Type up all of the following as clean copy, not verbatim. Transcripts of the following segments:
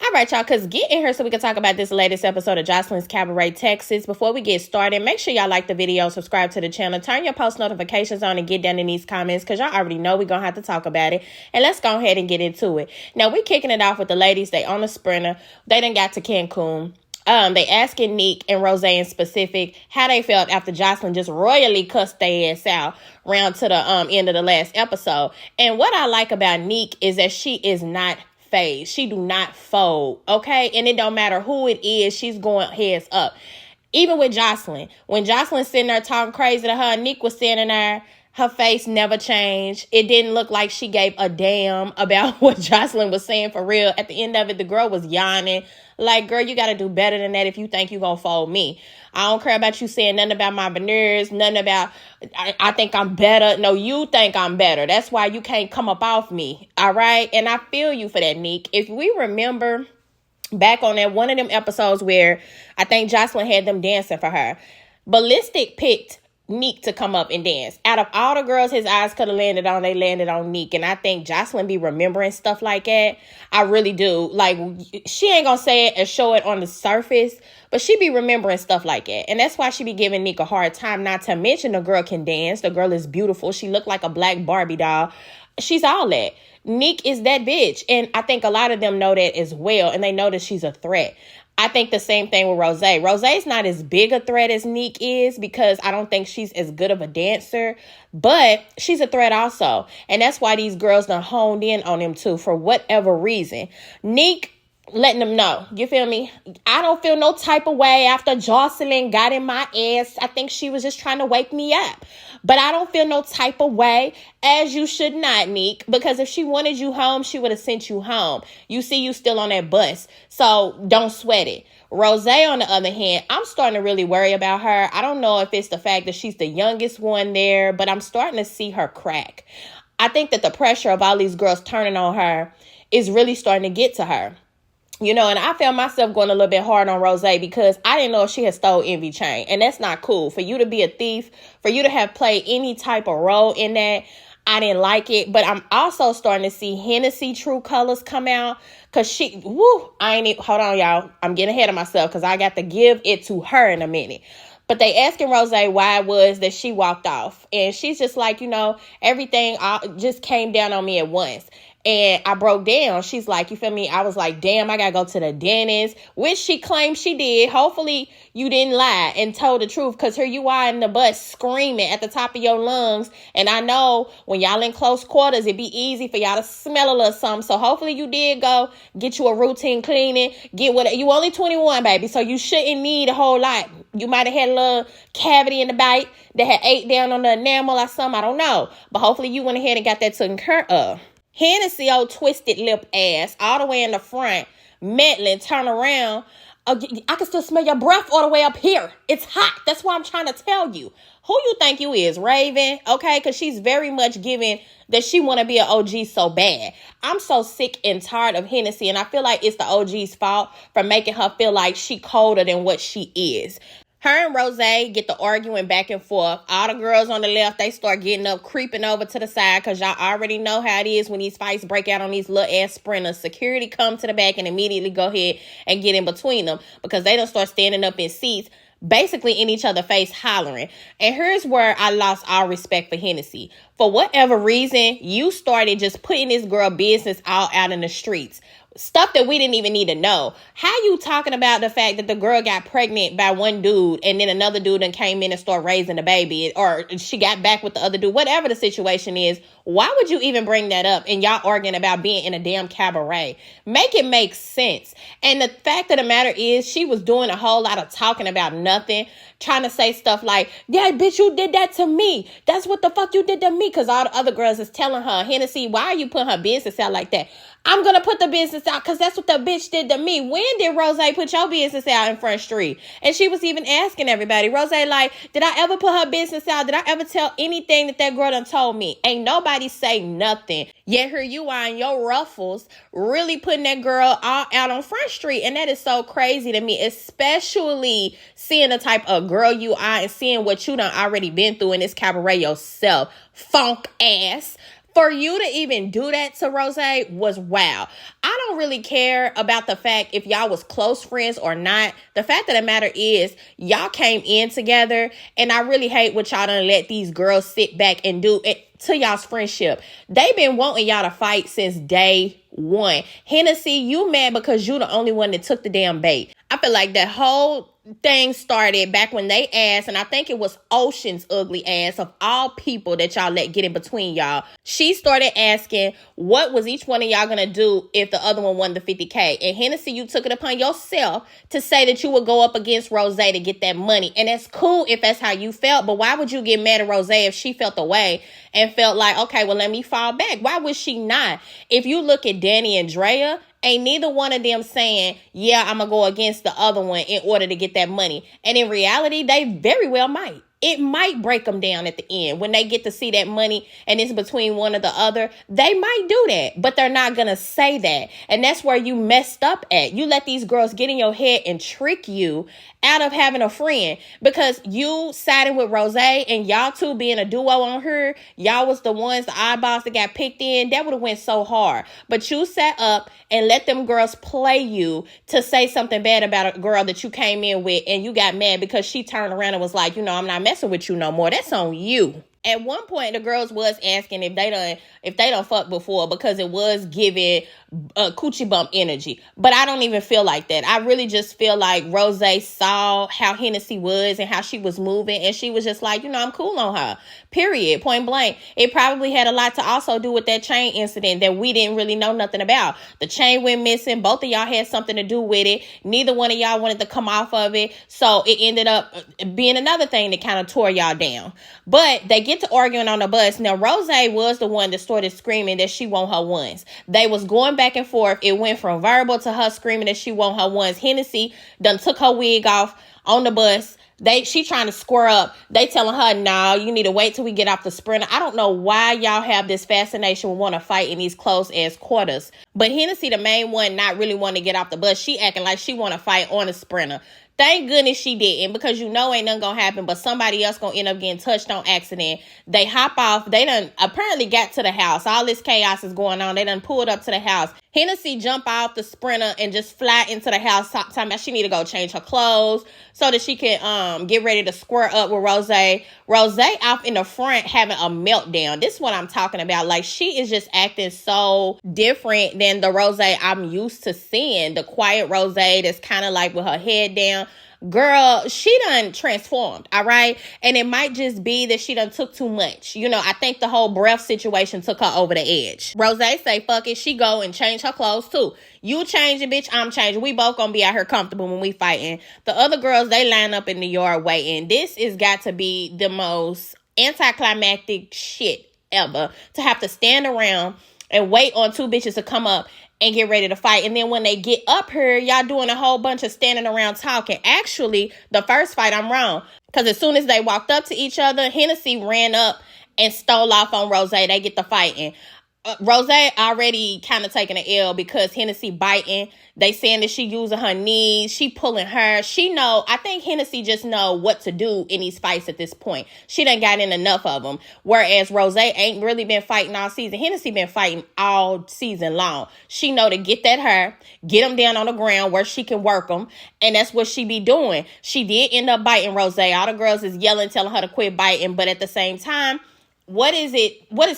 All right, y'all, because get in here so we can talk about this latest episode of Jocelyn's Cabaret, Texas. Before we get started, make sure y'all like the video, subscribe to the channel, turn your post notifications on, and get down in these comments because y'all already know we're going to have to talk about it. And let's go ahead and get into it. Now, we're kicking it off with the ladies. They on a sprinter. They done got to Cancun. They asking Neek and Rose in specific how they felt after Jocelyn just royally cussed their ass out round to the end of the last episode. And what I like about Neek is that she is not phased. She do not fold, okay? And it don't matter who it is, she's going heads up. Even with Jocelyn, when Jocelyn sitting there talking crazy to her, Neek was standing there. Her face never changed. It didn't look like she gave a damn about what Jocelyn was saying for real. At the end of it, the girl was yawning. Like, girl, you got to do better than that if you think you're going to fold me. I don't care about you saying nothing about my veneers, nothing about, I think I'm better. No, you think I'm better. That's why you can't come up off me. All right? And I feel you for that, Neek. If we remember back on that one of them episodes where I think Jocelyn had them dancing for her, Ballistic picked Neek to come up and dance. Out of all the girls his eyes could have landed on, they landed on Neek. And I think Jocelyn be remembering stuff like that. I really do. Like, she ain't gonna say it and show it on the surface, but she be remembering stuff like that. And that's why she be giving Neek a hard time. Not to mention the girl can dance. The girl is beautiful. She looked like a black Barbie doll. She's all that. Neek is that bitch. And I think a lot of them know that as well. And they know that she's a threat. I think the same thing with Rose. Rose's not as big a threat as Neek is because I don't think she's as good of a dancer, but she's a threat also. And that's why these girls done honed in on him too, for whatever reason. Neek letting them know, you feel me? I don't feel no type of way after Jocelyn got in my ass. I think she was just trying to wake me up. But I don't feel no type of way, as you should not, Neek, because if she wanted you home, she would have sent you home. You see, you still on that bus, so don't sweat it. Rose, on the other hand, I'm starting to really worry about her. I don't know if it's the fact that she's the youngest one there, but I'm starting to see her crack. I think that the pressure of all these girls turning on her is really starting to get to her. You know, and I found myself going a little bit hard on Rose because I didn't know if she had stole Envy chain. And that's not cool. For you to be a thief, for you to have played any type of role in that, I didn't like it. But I'm also starting to see Hennessy true colors come out. Because hold on, y'all. I'm getting ahead of myself because I got to give it to her in a minute. But they asking Rose why it was that she walked off. And she's just like, you know, everything just came down on me at once. And I broke down. She's like, you feel me? I was like, damn, I got to go to the dentist, which she claimed she did. Hopefully you didn't lie and told the truth, because here you are in the bus screaming at the top of your lungs. And I know when y'all in close quarters, it'd be easy for y'all to smell a little something. So hopefully you did go get you a routine cleaning. You only 21, baby. So you shouldn't need a whole lot. You might have had a little cavity in the bite that had ate down on the enamel or something. I don't know. But hopefully you went ahead and got that taken care of. Hennessy, old twisted lip ass, all the way in the front, meddling, turn around. I can still smell your breath all the way up here. It's hot. That's what I'm trying to tell you. Who you think you is, Raven? Okay, because she's very much giving that she want to be an OG so bad. I'm so sick and tired of Hennessy, and I feel like it's the OG's fault for making her feel like she colder than what she is. Her and Rose get the arguing back and forth. All the girls on the left, they start getting up, creeping over to the side, because y'all already know how it is when these fights break out on these little ass sprinters. Security come to the back and immediately go ahead and get in between them, because they don't start standing up in seats, basically in each other's face, hollering. And here's where I lost all respect for Hennessy. For whatever reason, you started just putting this girl business all out in the streets. Stuff that we didn't even need to know. How you talking about the fact that the girl got pregnant by one dude and then another dude and came in and started raising the baby, or she got back with the other dude, whatever the situation is? Why would you even bring that up and y'all arguing about being in a damn cabaret? Make it make sense. And the fact of the matter is, she was doing a whole lot of talking about nothing, trying to say stuff like, yeah, bitch, you did that to me. That's what the fuck you did to me. Because all the other girls is telling her, Hennessy, why are you putting her business out like that? I'm going to put the business out because that's what the bitch did to me. When did Rose put your business out in Front Street? And she was even asking everybody. Rose like, did I ever put her business out? Did I ever tell anything that girl done told me? Ain't nobody say nothing. Yet here you are in your ruffles really putting that girl all out on Front Street. And that is so crazy to me, especially seeing the type of girl you are and seeing what you done already been through in this cabaret yourself. Funk ass. For you to even do that to Rose was wow. I don't really care about the fact if y'all was close friends or not. The fact of the matter is y'all came in together, and I really hate what y'all done let these girls sit back and do it to y'all's friendship. They been wanting y'all to fight since day one. Hennessy, you mad because you the only one that took the damn bait. I feel like that whole thing started back when they asked, and I think it was Ocean's ugly ass of all people that y'all let get in between y'all. She started asking what was each one of y'all gonna do if the other one won the 50K. And Hennessy, you took it upon yourself to say that you would go up against Rose to get that money. And that's cool if that's how you felt, but why would you get mad at Rose if she felt the way and felt like, okay, well, let me fall back? Why would she not? If you look at Dani and Draya, ain't neither one of them saying, yeah, I'm going to go against the other one in order to get that money. And in reality, they very well might. It might break them down at the end. When they get to see that money and it's between one or the other, they might do that, but they're not going to say that. And that's where you messed up at. You let these girls get in your head and trick you out of having a friend, because you siding with Rose and y'all two being a duo on her. Y'all was the ones, the eyeballs that got picked in. That would have went so hard. But you sat up and let them girls play you to say something bad about a girl that you came in with, and you got mad because she turned around and was like, I'm not messing with you no more. That's on you. At one point, the girls was asking if they done fucked before, because it was giving coochie bump energy. But I don't even feel like that. I really just feel like Rose saw how Hennessy was and how she was moving, and she was just like, I'm cool on her. Period. Point blank. It probably had a lot to also do with that chain incident that we didn't really know nothing about. The chain went missing. Both of y'all had something to do with it. Neither one of y'all wanted to come off of it. So it ended up being another thing that kind of tore y'all down. But they get to arguing on the bus. Now, Rose was the one that started screaming that she want her ones. They was going back and forth. It went from verbal to her screaming that she want her ones. Hennessy done took her wig off on the bus. She trying to square up. They telling her, no, you need to wait till we get off the sprinter. I don't know why y'all have this fascination with want to fight in these close ass quarters. But Hennessy, the main one, not really wanting to get off the bus. She acting like she want to fight on a sprinter. Thank goodness she didn't, because ain't nothing gonna happen, but somebody else gonna end up getting touched on accident. They hop off. They done apparently got to the house. All this chaos is going on. They done pulled up to the house. Hennessy jump off the sprinter and just fly into the house, talking about she need to go change her clothes so that she can get ready to square up with Rose. Rose off in the front having a meltdown. This is what I'm talking about. Like, she is just acting so different than the Rose I'm used to seeing. The quiet Rose that's kind of like with her head down. Girl, she done transformed, all right? And it might just be that she done took too much. I think the whole breath situation took her over the edge. Rose say, fuck it. She go and change her clothes too. You changing, bitch, I'm changing. We both gonna be out here comfortable when we fighting. The other girls, they line up in the yard waiting. This is got to be the most anticlimactic shit ever, to have to stand around and wait on two bitches to come up and get ready to fight. And then when they get up here, y'all doing a whole bunch of standing around talking. Actually, the first fight, I'm wrong. Because as soon as they walked up to each other, Hennessy ran up and stole off on Rose. They get the fighting. Rose already kind of taking an L because Hennessy biting. They saying that she using her knees. She pulling her. I think Hennessy just know what to do in these fights at this point. She done got in enough of them. Whereas Rose ain't really been fighting all season. Hennessy been fighting all season long. She know to get that her, get them down on the ground where she can work them. And that's what she be doing. She did end up biting Rose. All the girls is yelling, telling her to quit biting. But at the same time, what is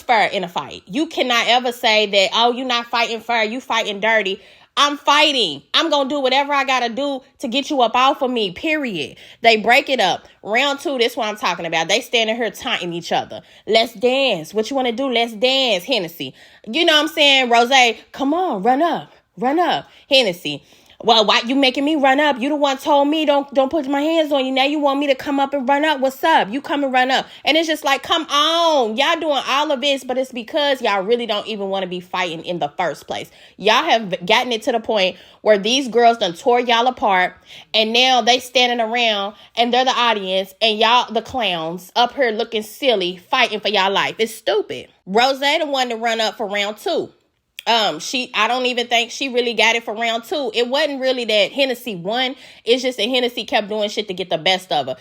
fair in a fight? You cannot ever say that, oh, you're not fighting fair, you fighting dirty. I'm fighting. I'm going to do whatever I got to do to get you up off of me, period. They break it up. Round 2, this is what I'm talking about. They standing here taunting each other. Let's dance. What you want to do? Let's dance, Hennessy. You know what I'm saying? Rose, come on, run up. Hennessy, well, why you making me run up? You the one told me don't put my hands on you. Now you want me to come up and run up. What's up? You come and run up. And it's just like, come on. Y'all doing all of this, but it's because y'all really don't even want to be fighting in the first place. Y'all have gotten it to the point where these girls done tore y'all apart, and now they standing around and they're the audience, and y'all the clowns up here looking silly, fighting for y'all life. It's stupid. Rose the one to run up for round 2. I don't even think she really got it for round 2. It wasn't really that Hennessy won. It's just that Hennessy kept doing shit to get the best of her.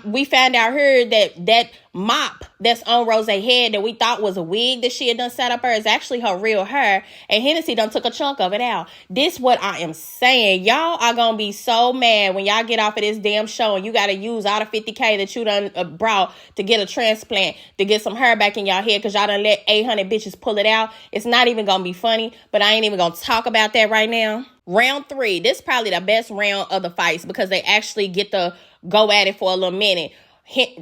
We found out here that mop that's on Rose's head that we thought was a wig that she had done set up her is actually her real hair, and Hennessy done took a chunk of it out. This what I am saying. Y'all are gonna be so mad when y'all get off of this damn show and you gotta use all the $50K that you done brought to get a transplant, to get some hair back in y'all head because y'all done let 800 bitches pull it out. It's not even gonna be funny, but I ain't even gonna talk about that right now. Round 3, this is probably the best round of the fights because they actually get to go at it for a little minute.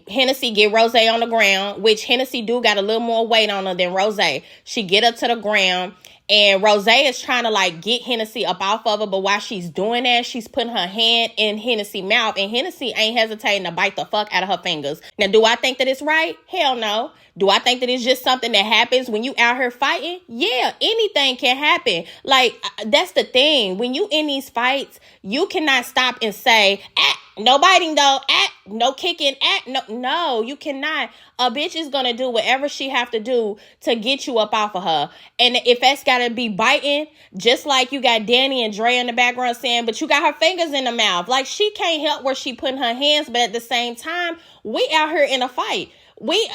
Hennessy get Rose on the ground, which Hennessy do got a little more weight on her than Rose. She get her to the ground, and Rose is trying to like get Hennessy up off of her, but while she's doing that, she's putting her hand in Hennessy's mouth, and Hennessy ain't hesitating to bite the fuck out of her fingers. Now, do I think that it's right? Hell no. Do I think that it's just something that happens when you out here fighting? Yeah, anything can happen. Like, that's the thing. When you in these fights, you cannot stop and say, no biting though, no kicking, no, you cannot. A bitch is gonna do whatever she have to do to get you up off of her. And if that's gotta be biting, just like you got Dani and Draya in the background saying, but you got her fingers in the mouth. Like, she can't help where she putting her hands, but at the same time, we out here in a fight. We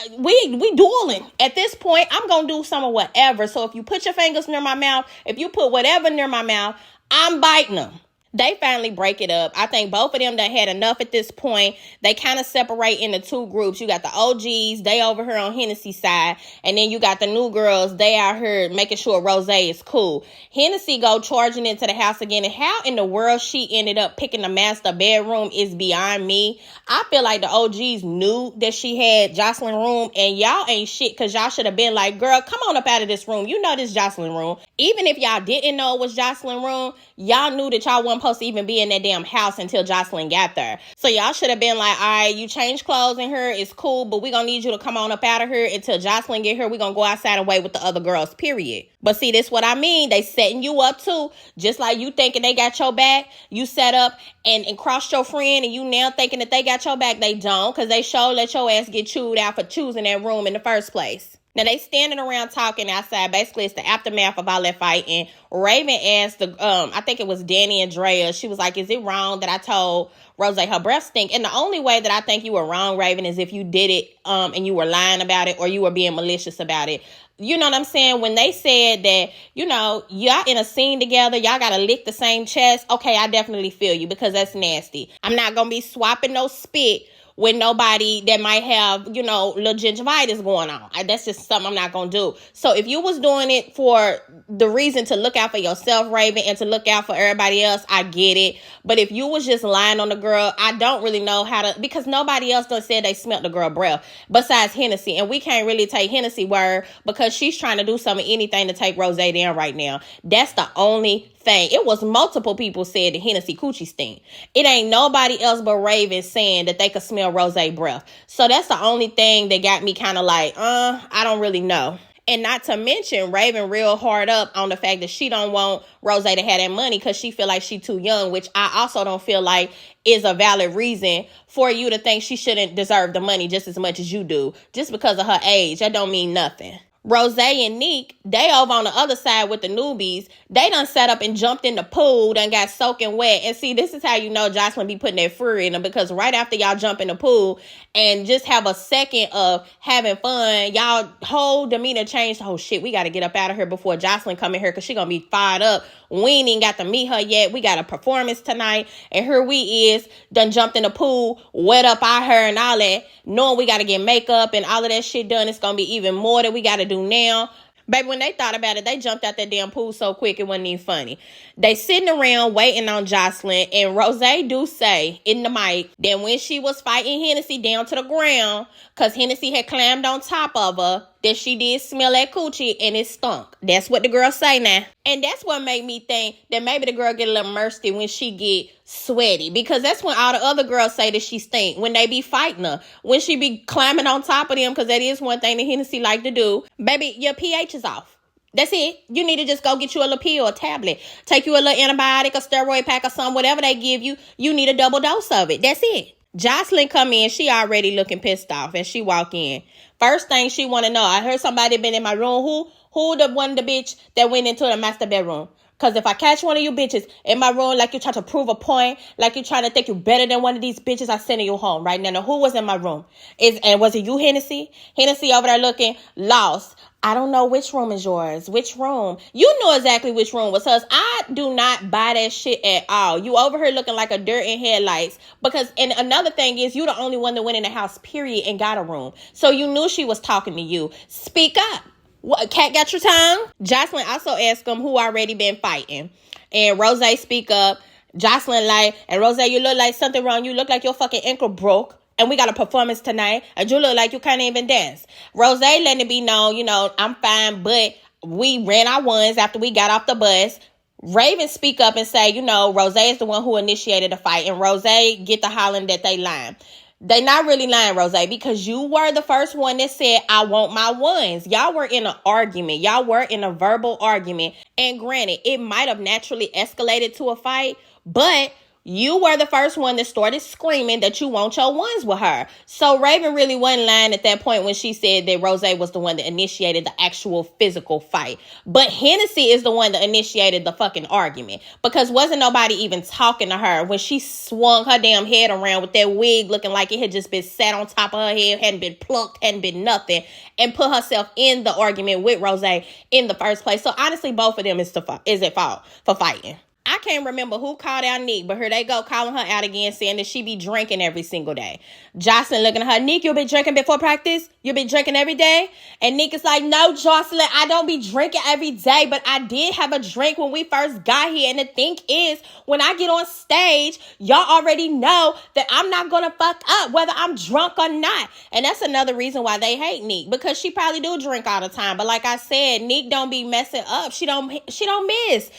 dueling. At this point, I'm gonna do some of whatever. So if you put your fingers near my mouth, if you put whatever near my mouth, I'm biting them. They finally break it up. I think both of them done had enough at this point. They kind of separate into two groups. You got the OGs, they over here on Hennessy's side. And then you got the new girls, they out here making sure Rose is cool. Hennessy go charging into the house again. And how in the world she ended up picking the master bedroom is beyond me. I feel like the OGs knew that she had Jocelyn room. And y'all ain't shit because y'all should have been like, girl, come on up out of this room. You know this Jocelyn room. Even if y'all didn't know it was Jocelyn room, y'all knew that y'all wasn't supposed to even be in that damn house until Jocelyn got there. So y'all should have been like, all right, you change clothes in here, it's cool, but we gonna need you to come on up out of here until Jocelyn get here. We gonna go outside and wait with the other girls, period. But see, this what I mean. They setting you up too. Just like you thinking they got your back, you set up and crossed your friend, and you now thinking that they got your back. They don't, because they sure let your ass get chewed out for choosing that room in the first place. Now, they standing around talking outside. Basically, it's the aftermath of all that fighting. Raven asked, I think it was Dani and Draya. She was like, is it wrong that I told Rose her breath stink? And the only way that I think you were wrong, Raven, is if you did it and you were lying about it or you were being malicious about it. You know what I'm saying? When they said that, you know, y'all in a scene together, y'all got to lick the same chest. Okay, I definitely feel you because that's nasty. I'm not going to be swapping no spit with nobody that might have, you know, little gingivitis going on. That's just something I'm not going to do. So if you was doing it for the reason to look out for yourself, Raven, and to look out for everybody else, I get it. But if you was just lying on the girl, I don't really know how to, because nobody else done said they smelled the girl breath besides Hennessy. And we can't really take Hennessy word because she's trying to do something, anything to take Rose down right now. That's the only thing. It was multiple people said that Hennessy coochie stink. It ain't nobody else but Raven saying that they could smell Rose breath. So that's the only thing that got me kind of like, I don't really know. And not to mention, Raven real hard up on the fact that she don't want Rose to have that money because she feel like she too young, which I also don't feel like is a valid reason for you to think she shouldn't deserve the money just as much as you do. Just because of her age, that don't mean nothing. Rose and Neek, they over on the other side with the newbies. They done set up and jumped in the pool, done got soaking wet. And see, this is how you know Jocelyn be putting that fury in them, because right after y'all jump in the pool and just have a second of having fun, y'all whole demeanor changed. Oh shit, we got to get up out of here before Jocelyn come in here because she gonna be fired up. We ain't even got to meet her yet. We got a performance tonight. And here we is, done jumped in the pool, wet up our hair and all that, knowing we got to get makeup and all of that shit done. It's going to be even more that we got to do now. Baby, when they thought about it, they jumped out that damn pool so quick it wasn't even funny. They sitting around waiting on Jocelyn, and Rose do say in the mic that when she was fighting Hennessy down to the ground, because Hennessy had climbed on top of her, that she did smell that coochie and it stunk. That's what the girl say now. And that's what made me think that maybe the girl get a little mercy when she get sweaty, because that's when all the other girls say that she stink, when they be fighting her, when she be climbing on top of them, because that is one thing that Hennessy like to do. Baby, your pH is off. That's it. You need to just go get you a little pill or tablet. Take you a little antibiotic, a steroid pack or something, whatever they give you. You need a double dose of it. That's it. Jocelyn come in, she already looking pissed off, and she walk in. First thing she want to know, I heard somebody been in my room. Who the bitch that went into the master bedroom? Because if I catch one of you bitches in my room like you trying to prove a point, like you trying to think you better than one of these bitches, I sending you home right now. Now, who was in my room? And was it you, Hennessy? Hennessy over there looking lost. I don't know which room is yours. Which room? You know exactly which room was hers. I do not buy that shit at all. You over here looking like a dirt in headlights. And another thing is, you the only one that went in the house, period, and got a room. So you knew she was talking to you. Speak up. What, cat got your tongue? Jocelyn also asked them who already been fighting. And Rose speak up. Jocelyn like, and Rose, you look like something wrong. You look like your fucking ankle broke. And we got a performance tonight. And you look like you can't even dance. Rose letting it be known, I'm fine. But we ran our ones after we got off the bus. Raven speak up and say, Rose is the one who initiated the fight. And Rose get the hollering that they lying. They not really lying, Rose, because you were the first one that said, I want my ones. Y'all were in an argument. Y'all were in a verbal argument. And granted, it might have naturally escalated to a fight, but you were the first one that started screaming that you want your ones with her. So Raven really wasn't lying at that point when she said that Rose was the one that initiated the actual physical fight. But Hennessy is the one that initiated the fucking argument, because wasn't nobody even talking to her when she swung her damn head around with that wig looking like it had just been sat on top of her head, hadn't been plucked, hadn't been nothing, and put herself in the argument with Rose in the first place. So honestly, both of them is at fault for fighting. I can't remember who called out Neek, but here they go calling her out again, saying that she be drinking every single day. Jocelyn looking at her, Neek, you been drinking before practice? You been drinking every day? And Neek is like, no, Jocelyn, I don't be drinking every day, but I did have a drink when we first got here. And the thing is, when I get on stage, y'all already know that I'm not going to fuck up whether I'm drunk or not. And that's another reason why they hate Neek, because she probably do drink all the time. But like I said, Neek don't be messing up. She don't miss.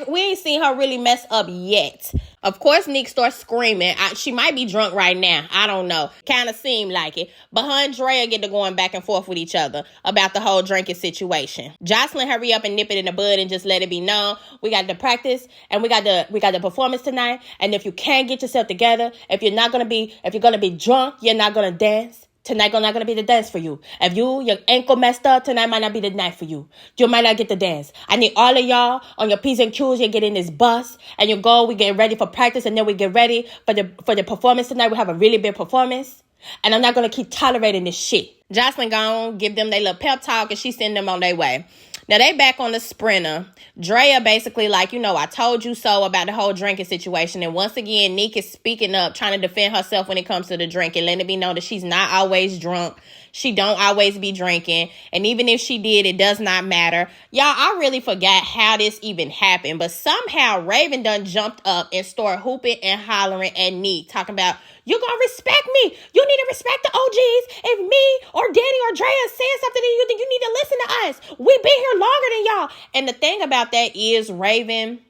We ain't seen her really mess up yet. Of course, Neek starts screaming. She might be drunk right now. I don't know. Kind of seem like it. But her and Draya get to going back and forth with each other about the whole drinking situation. Jocelyn hurry up and nip it in the bud and just let it be known. We got the practice and we got the performance tonight. And if you can't get yourself together, if you're gonna be drunk, you're not gonna dance. Tonight not gonna be the dance for you. If your ankle messed up, tonight might not be the night for you. You might not get the dance. I need all of y'all on your P's and Q's. You get in this bus and you go. We get ready for practice, and then we get ready for the performance tonight. We have a really big performance, and I'm not gonna keep tolerating this shit. Jocelyn gone give them their little pep talk, and she send them on their way. Now, they back on the sprinter. Draya basically like, I told you so about the whole drinking situation. And once again, Neek is speaking up, trying to defend herself when it comes to the drinking, letting it be known that she's not always drunk. She don't always be drinking. And even if she did, it does not matter. Y'all, I really forgot how this even happened. But somehow Raven done jumped up and started hooping and hollering at Neek, talking about, you're going to respect me. You need to respect the OGs. If me or Danny or Draya is saying something to you, then you need to listen to us. We've been here longer than y'all. And the thing about that is, Raven,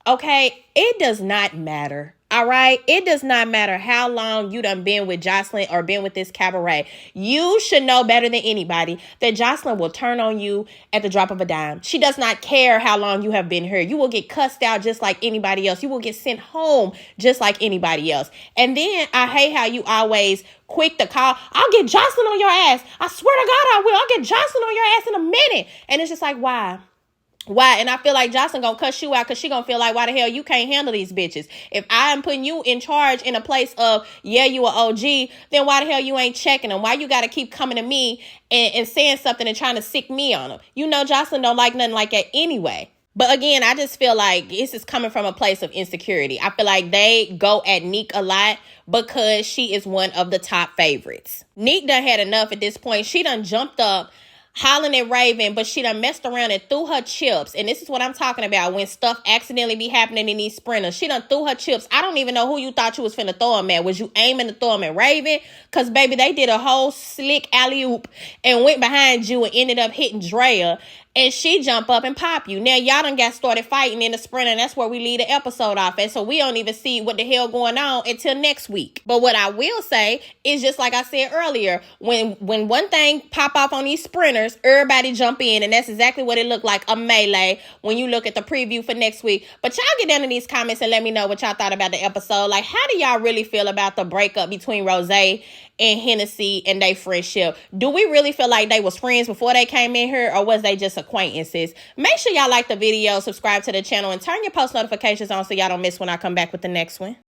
okay, it does not matter. All right. It does not matter how long you done been with Jocelyn or been with this cabaret. You should know better than anybody that Jocelyn will turn on you at the drop of a dime. She does not care how long you have been here. You will get cussed out just like anybody else. You will get sent home just like anybody else. And then I hate how you always quick to call, I'll get Jocelyn on your ass. I swear to God, I will. I'll get Jocelyn on your ass in a minute. And it's just like, why? Why? And I feel like Jocelyn gonna cuss you out because she gonna feel like, why the hell you can't handle these bitches? If I'm putting you in charge in a place of, yeah, you an OG, then why the hell you ain't checking them? Why you gotta keep coming to me and saying something and trying to sick me on them? Jocelyn don't like nothing like that anyway. But again, I just feel like this is coming from a place of insecurity. I feel like they go at Neek a lot because she is one of the top favorites. Neek done had enough at this point. She done jumped up, hollering at Raven, but she done messed around and threw her chips. And this is what I'm talking about when stuff accidentally be happening in these sprinters. She done threw her chips. I don't even know who you thought you was finna throw them at. Was you aiming to throw them at Raven? Because, baby, they did a whole slick alley-oop and went behind you and ended up hitting Draya. And she jump up and pop you. Now, y'all done got started fighting in the sprint, and that's where we lead the episode off at. So we don't even see what the hell going on until next week. But what I will say is, just like I said earlier, when one thing pop off on these sprinters, everybody jump in. And that's exactly what it looked like, a melee, when you look at the preview for next week. But y'all get down in these comments and let me know what y'all thought about the episode. Like, how do y'all really feel about the breakup between Rose and Hennessy and their friendship? Do we really feel like they was friends before they came in here, or was they just acquaintances. Make sure y'all like the video, subscribe to the channel, and turn your post notifications on so y'all don't miss when I come back with the next one.